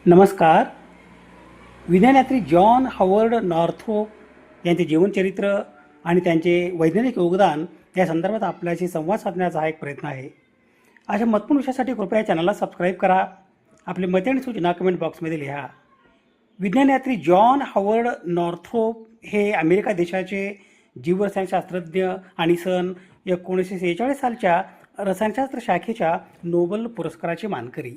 नमस्कार. विज्ञानयात्री John Howard Northrop यांचे जीवनचरित्र आणि त्यांचे वैज्ञानिक योगदान या संदर्भात आपल्याशी संवाद साधण्याचा हा एक प्रयत्न आहे. अशा महत्त्वपूर्ण विषयासाठी कृपया चॅनलला सबस्क्राईब करा. आपली मते आणि सूचना कमेंट बॉक्समध्ये लिहा. विज्ञानयात्री जॉन हॉवर्ड नॉर्थरोप हे अमेरिका देशाचे जीवरसायनशास्त्रज्ञ आणि सन 1946 सालच्या रसायनशास्त्र शाखेच्या नोबेल पुरस्काराचे मानकरी.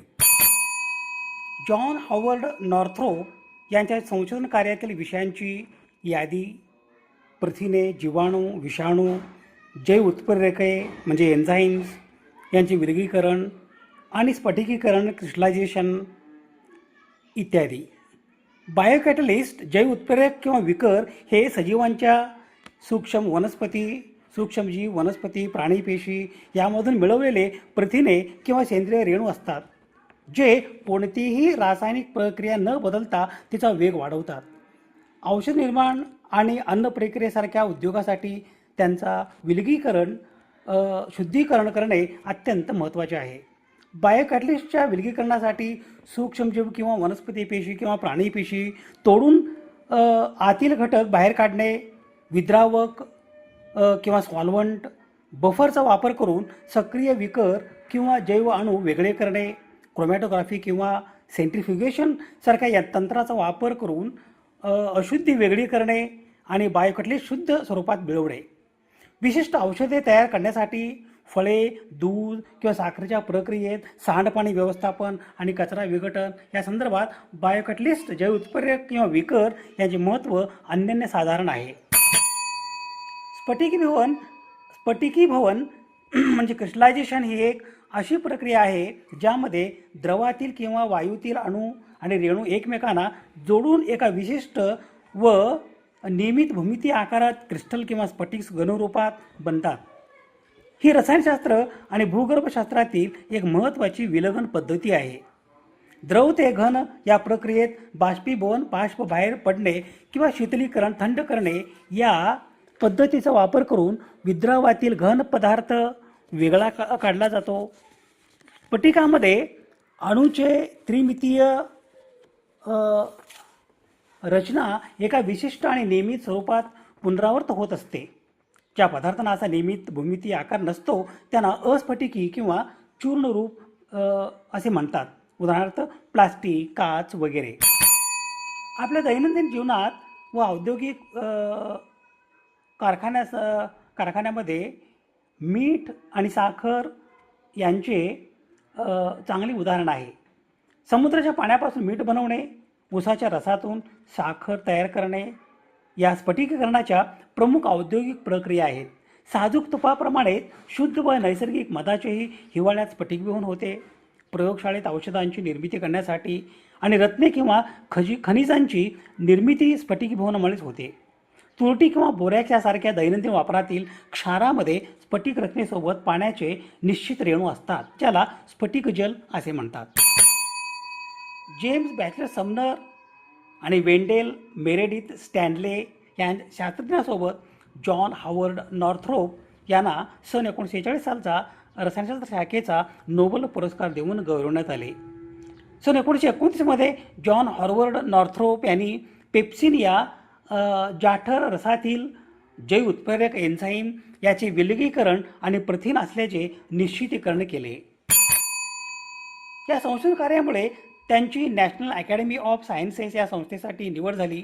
जॉन हॉवर्ड नॉर्थरोप यांच्या संशोधन कार्यातील विषयांची यादी प्रथिने, जीवाणू, विषाणू, जैव उत्प्रेरके म्हणजे एन्झाईम्स यांचे विलगीकरण आणि स्फटिकीकरण क्रिस्टलायझेशन इत्यादी. बायोकॅटलिस्ट जैव उत्प्रेरक किंवा विकर हे सजीवांच्या सूक्ष्मजीव, वनस्पती, प्राणीपेशी यामधून मिळवलेले प्रथिने किंवा सेंद्रिय रेणू असतात, जे कोणतीही रासायनिक प्रक्रिया न बदलता तिचा वेग वाढवतात. औषध निर्माण आणि अन्न प्रक्रियेसारख्या उद्योगासाठी त्यांचा विलगीकरण शुद्धीकरण करणे अत्यंत महत्त्वाचे आहे. बायोकॅटलिस्टच्या विलगीकरणासाठी सूक्ष्मजीव किंवा वनस्पती पेशी किंवा प्राणीपेशी तोडून आतील घटक बाहेर काढणे, विद्रावक किंवा सॉल्व्हंट, बफरचा वापर करून सक्रिय विकर किंवा जैव अणू वेगळे करणे, क्रोमॅटोग्राफी किंवा सेंट्रिफ्युगेशन सारख्या या तंत्राचा वापर करून अशुद्धी वेगळी करणे आणि बायोकॅटलिस्ट शुद्ध स्वरूपात मिळवणे. विशिष्ट औषधे तयार करण्यासाठी फळे, दूध किंवा साखरेच्या प्रक्रियेत सांडपाणी व्यवस्थापन आणि कचरा विघटन या संदर्भात बायोकॅटलिस्ट जैव उत्प्रेरक किंवा विकर यांचे महत्त्व अनन्यसाधारण आहे. स्फटिकीभवन म्हणजे क्रिस्टलायझेशन ही एक अशी प्रक्रिया आहे ज्यामध्ये द्रवातील किंवा वायूतील अणू आणि रेणू एकमेकांना जोडून एका विशिष्ट व नियमित भूमिती आकारात क्रिस्टल किंवा स्फटिक घनरूपात बनतात. ही रसायनशास्त्र आणि भूगर्भशास्त्रातील एक महत्त्वाची विलगन पद्धती आहे. द्रव ते घन या प्रक्रियेत बाष्पीभवन, बाष्प बाहेर पडणे किंवा शीतलीकरण, थंड करणे या पद्धतीचा वापर करून विद्रावातील घन पदार्थ वेगळा काढला जातो. स्फटिकामध्ये अणूचे त्रिमितीय रचना एका विशिष्ट आणि नियमित स्वरूपात पुनरावृत्त होत असते. ज्या पदार्थांना असा नियमित भूमिती आकार नसतो त्यांना अस्फटिकी किंवा चूर्णरूप असे म्हणतात. उदाहरणार्थ प्लास्टिक, काच वगैरे. आपल्या दैनंदिन जीवनात व औद्योगिक कारखान्यामध्ये मीठ आणि साखर यांचे चांगले उदाहरण आहे. समुद्राच्या पाण्यापासून मीठ बनवणे, ऊसाच्या रसातून साखर तयार करणे या स्फटिकीकरणाच्या प्रमुख औद्योगिक प्रक्रिया आहेत. साजूक तुपाप्रमाणे शुद्ध व नैसर्गिक मधाचेही हिवाळ्यात स्फटिकीभवन होते. प्रयोगशाळेत औषधांची निर्मिती करण्यासाठी आणि रत्ने किंवा खनिजांची निर्मिती स्फटिकीभवनामुळेच होते. तुरटी किंवा बोरॅक्स यासारख्या दैनंदिन वापरातील क्षारामध्ये स्फटिक रचनेसोबत पाण्याचे निश्चित रेणू असतात, ज्याला स्फटिक जल असे म्हणतात. जेम्स बॅचलर समनर आणि वेंडेल मेरेडिथ स्टॅनले या शास्त्रज्ञांसोबत जॉन हॉवर्ड नॉर्थरोप यांना सन 1946 सालचा रसायनशास्त्र शाखेचा नोबेल पुरस्कार देऊन गौरवण्यात आले. सन 1929 जॉन हॉवर्ड नॉर्थरोप यांनी पेप्सिन या जाठर रसातील जैव उत्प्रेरक एन्झाईम याचे विलगीकरण आणि प्रथिन असल्याचे निश्चितीकरण केले. या संशोधन कार्यामुळे त्यांची नॅशनल अकॅडमी ऑफ सायन्सेस या संस्थेसाठी निवड झाली.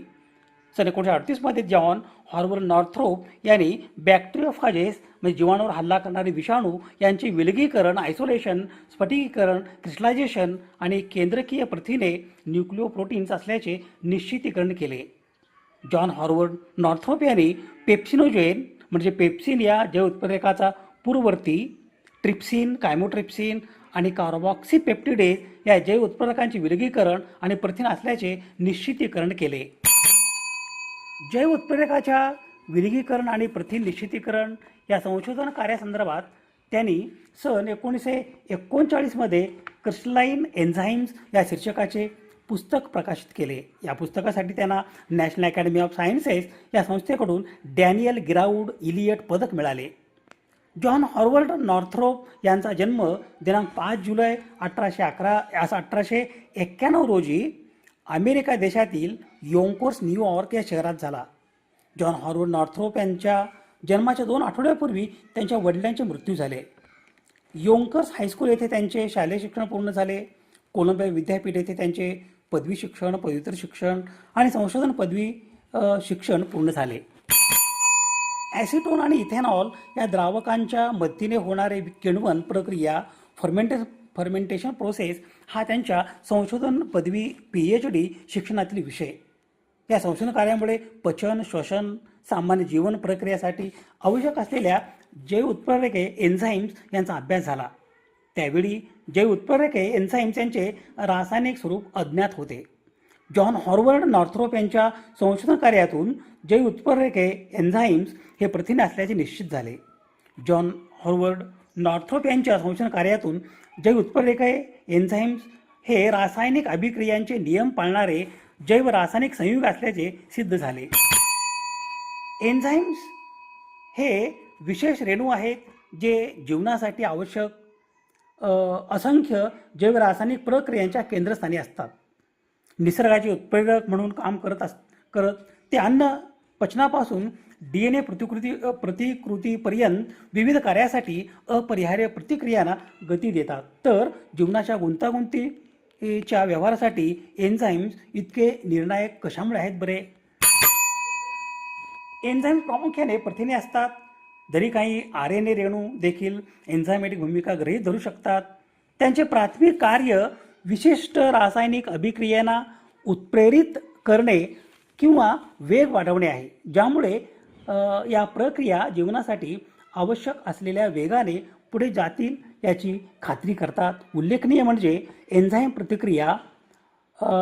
सन 1938 जॉन हॉवर्ड नॉर्थरोप यांनी बॅक्टेरियोफाजेस म्हणजे जीवाणूवर हल्ला करणारे विषाणू यांचे विलगीकरण, आयसोलेशन, स्फटिकीकरण, क्रिस्टलायझेशन आणि केंद्रकीय प्रथिने न्यूक्लिओप्रोटीन्स असल्याचे निश्चितीकरण केले. जॉन हॉवर्ड नॉर्थरोप यांनी पेप्सिनोजेन म्हणजे पेप्सिन या जैव उत्प्रेरकाचा पूर्ववर्ती, ट्रिप्सिन, कायमोट्रिप्सिन आणि कार्बॉक्सीपेप्टिडेज या जैव उत्प्रेरकांचे विलगीकरण आणि प्रथिन असल्याचे निश्चितीकरण केले. जैव उत्प्रेरकाच्या विलगीकरण आणि प्रथिन निश्चितीकरण या संशोधन कार्यासंदर्भात त्यांनी सन 1939 क्रिस्टलाइन एन्झाईम्स या शीर्षकाचे पुस्तक प्रकाशित केले. या पुस्तकासाठी त्यांना नॅशनल अकॅडमी ऑफ सायन्सेस या संस्थेकडून डॅनियल गिराऊड इलियट पदक मिळाले. जॉन हॉवर्ड नॉर्थरोप यांचा जन्म दिनांक 5 जुलै 1891 रोजी अमेरिका देशातील योंकोर्स न्यूयॉर्क या शहरात झाला. जॉन हॉवर्ड नॉर्थरोप यांच्या जन्माच्या 2 आठवड्यापूर्वी त्यांच्या वडिलांचे मृत्यू झाले. योंकर्स हायस्कूल येथे त्यांचे शालेय शिक्षण पूर्ण झाले. कोलंबिया विद्यापीठ येथे त्यांचे पदवी शिक्षण, पदव्युत्तर शिक्षण आणि संशोधन पदवी शिक्षण पूर्ण झाले. ॲसिटोन आणि इथेनॉल या द्रावकांच्या मदतीने होणारे किण्वन प्रक्रिया फर्मेंटेशन प्रोसेस हा त्यांच्या संशोधन पदवी PhD शिक्षणातील विषय. या संशोधन कार्यामुळे पचन, श्वसन, सामान्य जीवन प्रक्रियेसाठी आवश्यक असलेल्या जैव उत्प्रेरके एन्झाईम्स यांचा अभ्यास झाला. त्यावेळी जैव उत्प्रेरके एन्झाईम्स यांचे रासायनिक स्वरूप अज्ञात होते. जॉन हॉवर्ड नॉर्थरोप यांच्या संशोधन कार्यातून जैव उत्प्रेरके एन्झाईम्स हे प्रथिने असल्याचे निश्चित झाले. जॉन हॉवर्ड नॉर्थरोप यांच्या संशोधन कार्यातून जैव उत्प्रेरके एन्झाईम्स हे रासायनिक अभिक्रियांचे नियम पाळणारे जैव रासायनिक संयुग असल्याचे सिद्ध झाले. एन्झाईम्स हे विशेष रेणू आहेत जे जीवनासाठी आवश्यक असंख्य जैव रासायनिक प्रक्रियांच्या केंद्रस्थानी असतात. निसर्गाचे उत्प्रेरक म्हणून काम करत ते अन्न पचनापासून DNA प्रतिकृतीपर्यंत विविध कार्यासाठी अपरिहार्य प्रतिक्रियांना गती देतात. तर जीवनाच्या गुंतागुंतीच्या व्यवहारासाठी एन्झाईम्स इतके निर्णायक कशामुळे आहेत बरे? एन्झाईम्स प्रामुख्याने प्रथिने असतात. जरी काही RNA रेणू देखील एन्झायमॅटिक भूमिका गृहीत धरू शकतात. त्यांचे प्राथमिक कार्य विशिष्ट रासायनिक अभिक्रियांना उत्प्रेरित करणे किंवा वेग वाढवणे आहे, ज्यामुळे या प्रक्रिया जीवनासाठी आवश्यक असलेल्या वेगाने पुढे जातील याची खात्री करतात. उल्लेखनीय म्हणजे एन्झाईम प्रतिक्रिया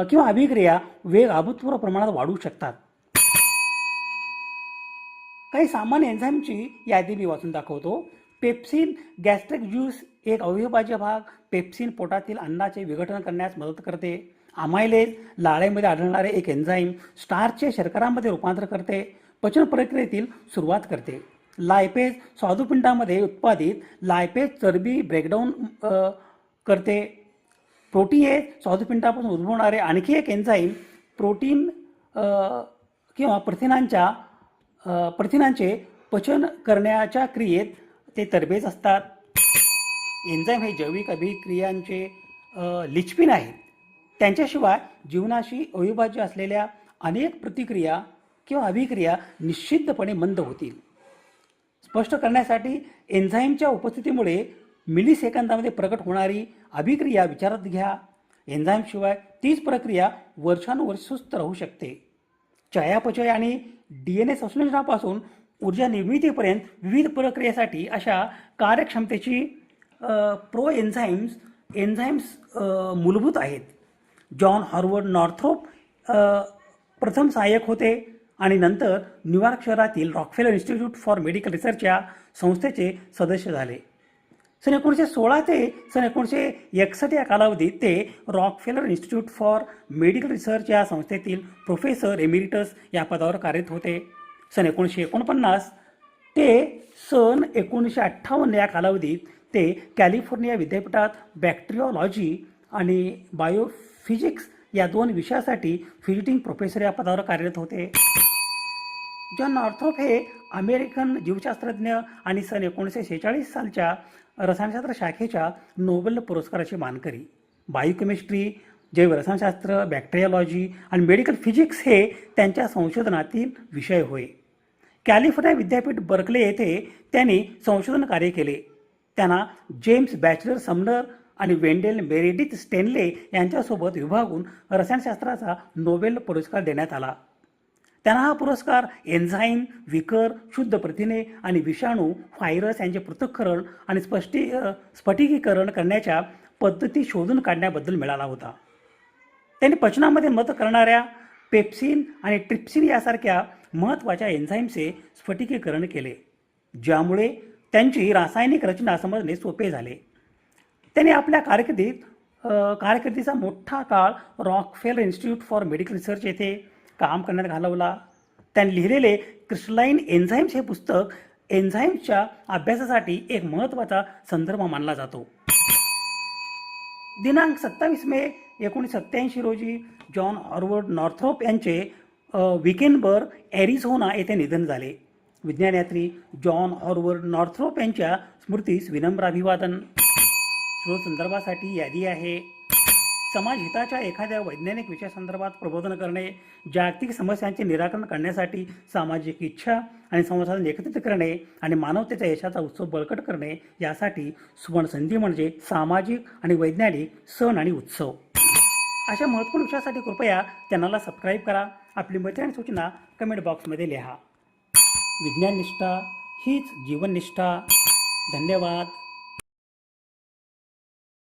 किंवा अभिक्रिया वेग अभूतपूर्व प्रमाणात वाढवू शकतात. काही सामान्य एन्झाईमची यादी मी वाचून दाखवतो. पेप्सिन गॅस्ट्रिक ज्यूस एक अविभाज्य भाग. पेप्सिन पोटातील अन्नाचे विघटन करण्यास मदत करते. अमायलेज लाळेमध्ये आढळणारे एक एन्झाईम स्टार्चचे शर्करामध्ये रूपांतर करते. पचन प्रक्रियेतील सुरुवात करते. लायपेज स्वादुपिंडामध्ये उत्पादित लायपेज चरबी ब्रेकडाऊन करते. प्रोटीएज स्वादुपिंडापासून उद्भवणारे आणखी एक एन्झाईम प्रोटीन किंवा प्रथिनांचे पचन करण्याच्या क्रियेत ते तरबेज असतात. एन्झाईम हे जैविक अभिक्रियांचे लिचपिन आहेत. त्यांच्याशिवाय जीवनाशी अविभाज्य असलेल्या अनेक प्रतिक्रिया किंवा अभिक्रिया निश्चितपणे मंद होतील. स्पष्ट करण्यासाठी एन्झाईमच्या उपस्थितीमुळे मिलीसेकंदामध्ये प्रकट होणारी अभिक्रिया विचारात घ्या. एन्झाईमशिवाय तीच प्रक्रिया वर्षानुवर्ष सुस्त राहू शकते. चयापचय आणि DNA संश्लेषणापासून ऊर्जा निर्मितीपर्यंत विविध प्रक्रियेसाठी अशा कार्यक्षमतेची एन्झाईम्स मूलभूत आहेत. जॉन हॉवर्ड नॉर्थरोप प्रथम सहाय्यक होते आणि नंतर न्यूयॉर्क शहरातील Rockefeller institute for medical research या संस्थेचे सदस्य झाले. सन 1916 ते सन 1961 या कालावधीत ते Rockefeller institute for medical research या संस्थेतील प्रोफेसर एमिरिटस या पदावर कार्यरत होते. सन 1949 ते सन 1958 या कालावधीत ते कॅलिफोर्निया विद्यापीठात बॅक्टेरियोलॉजी आणि बायोफिजिक्स या 2 विषयासाठी व्हिजिटिंग प्रोफेसर या पदावर कार्यरत होते. जॉन नॉर्थरोप हे अमेरिकन जीवशास्त्रज्ञ आणि सन 1946 सालच्या रसायनशास्त्र शाखेच्या नोबेल पुरस्काराचे मानकरी. बायोकेमिस्ट्री, जैव रसायनशास्त्र, बॅक्टेरियोलॉजी आणि मेडिकल फिजिक्स हे त्यांच्या संशोधनातील विषय होय. कॅलिफोर्निया विद्यापीठ बर्कले येथे त्यांनी संशोधन कार्य केले. त्यांना जेम्स बॅचलर समनर आणि वेंडेल मेरेडिथ स्टेनले यांच्यासोबत विभागून रसायनशास्त्राचा नोबेल पुरस्कार देण्यात आला. त्यांना हा पुरस्कार एन्झाईम, विकर, शुद्ध प्रथिने आणि विषाणू, व्हायरस यांचे पृथक्करण आणि स्फटिकीकरण करण्याच्या पद्धती शोधून काढण्याबद्दल मिळाला होता. त्यांनी पचनामध्ये मदत करणाऱ्या पेप्सिन आणि ट्रिप्सिन यासारख्या महत्त्वाच्या एन्झाईमचे स्फटिकीकरण केले, ज्यामुळे त्यांची रासायनिक रचना समजणे सोपे झाले. त्यांनी आपल्या कारकिर्दीचा मोठा काळ Rockefeller institute for medical research येथे काम करण्यात घालवला. त्यांनी लिहिलेले क्रिस्टलाइन एन्झाईम्स हे पुस्तक एन्झाईम्सच्या अभ्यासासाठी एक महत्त्वाचा संदर्भ मानला जातो. दिनांक 27 मे 1987 रोजी जॉन हॉवर्ड नॉर्थरोप यांचे विकेनबर्ग ॲरिझोना येथे निधन झाले. विज्ञानयात्री जॉन हॉवर्ड नॉर्थरोप यांच्या स्मृतीस विनम्र अभिवादन. स्रोत संदर्भासाठी यादी आहे. समाज हिताच्या एखाद्या वैज्ञानिक विषयासंदर्भात प्रबोधन करणे, जागतिक समस्यांचे निराकरण करण्यासाठी सामाजिक इच्छा आणि संसाधन एकत्रित करणे आणि मानवतेच्या यशाचा उत्सव बळकट करणे यासाठी सुवर्ण संधी म्हणजे सामाजिक आणि वैज्ञानिक सण आणि उत्सव. अशा महत्त्वपूर्ण विषयासाठी कृपया चॅनलला सबस्क्राईब करा. आपली मते आणि सूचना कमेंट बॉक्समध्ये लिहा. विज्ञान निष्ठा हीच जीवननिष्ठा. धन्यवाद.